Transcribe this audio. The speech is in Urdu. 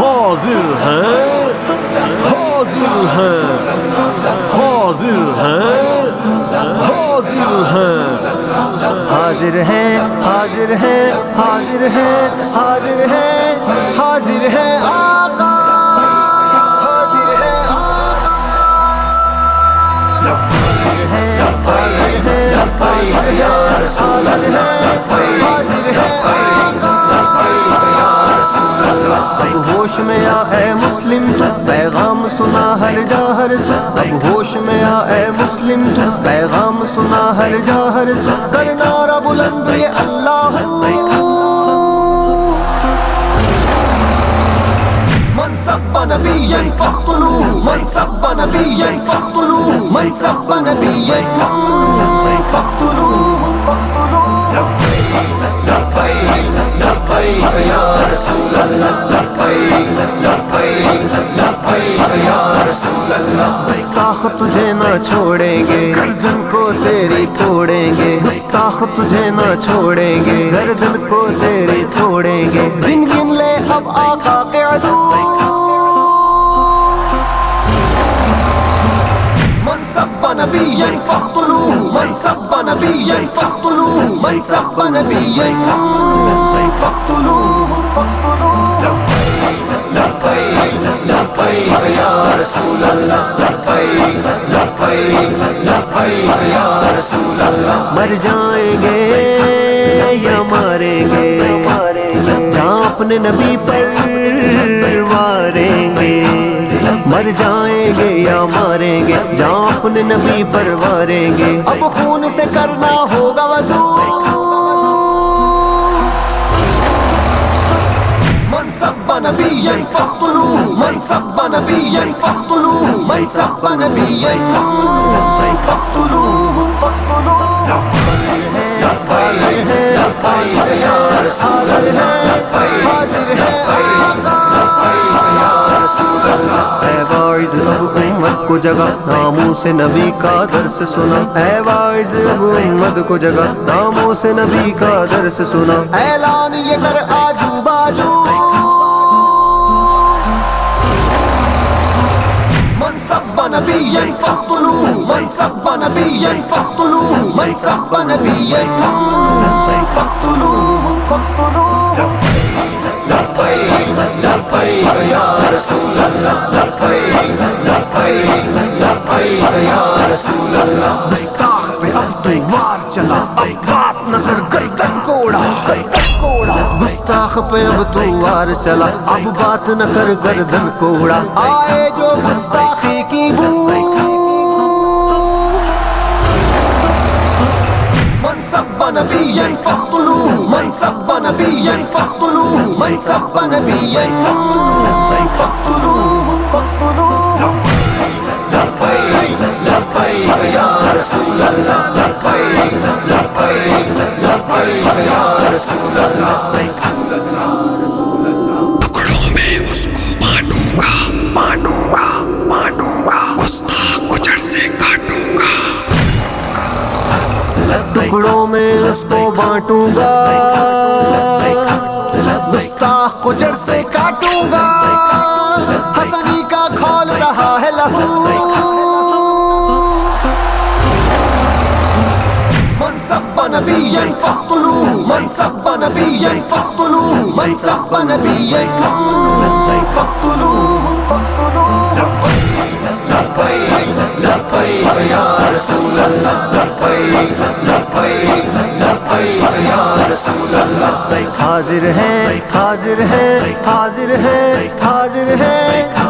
حاضر ہیں حاضر ہیں حاضر ہیں حاضر ہیں حاضر ہیں حاضر ہیں حاضر ہیں حاضر ہیں حاضر ہیں آقا حاضر ہیں آقا حاضر ہیں حاضر یا رسول اللہ حاضر ہیں آقا اب ہوش میں آ اے مسلم تو پیغام سنا ہر جا ہر سو اب ہوش میں آ اے مسلم تو پیغام سنا ہر جا ہر سو کر نعرہ بلند یہ اللہ من سب نبیا فاقتلوه من سب نبیا فاقتلوه من سب نبیا فاقتلوه لبیک لبیک یا رسول اللہ لبیک لبیک لبیک یا رسول اللہ گستاخ تجھے نہ چھوڑیں گے گردن کو تیری توڑیں گے گستاخ تجھے نہ چھوڑیں گے گردن کو تیری توڑیں گے دن گن لے اب آقا کے عدو من سب نبیا فاقتلوه من سب نبیا فاقتلوه من سب نبیا فاقتلوه لبیک لبیک یا رسول اللہ لبیک لبیک لبیک یا رسول اللہ مر جائیں گے یا ماریں گے جہاں اپنے نبی پر واریں گے مر جائیں گے یا ماریں گے جہاں اپنے نبی پر واریں گے اب خون سے کرنا ہوگا وضو من سب نبیا فاقتلوه من سب نبیا فاقتلوه من سب نبیا فاقتلوه لبیک یا رسول اللہ حاضر ہے آقا اے واعظ اب امت کو جگہ ناموں سے نبی کا درس سنا اے واعظ اب امت کو جگہ ناموں سے نبی کا درس سنا اعلان یہ کر آجو باجو من سب نبیا فاقتلوه من سب نبیا فاقتلوه من سب نبیا فاقتلوه لبیک لبیک یا رسول اللہ لبیک لبیک لبیک یا رسول اللہ گستاخ پہ اب تو وار چلا اب بات نہ کر گردن کوڑا گستاخ پہ اب تو وار چلا اب بات نہ کر گردن کوڑا آئے جو گستاخی کی بو من سب نبیا فاقتلوه من سب نبیا فاقتلوه من سب نبیا فاقتلوه لبیک لبیک یا رسول اللہ لبیک لبیک لبیک یا رسول اللہ ٹکڑوں میں اس کو بانٹوں گا بانٹوں گا بانٹوں گا گستاخ کو جڑ سے کاٹوں گا ٹکڑوں میں اس کو بانٹوں گا گستاخ کو جڑ سے کاٹوں گا حسنی کا کھول رہا ہے لہو من سب نبیا فاقتلوه من سب نبیا فاقتلوه من سب نبیا فاقتلوه لبیک لبیک یا رسول اللہ لبیک لبیک لبیک یا رسول اللہ حاضر ہیں حاضر ہیں حاضر ہیں حاضر ہیں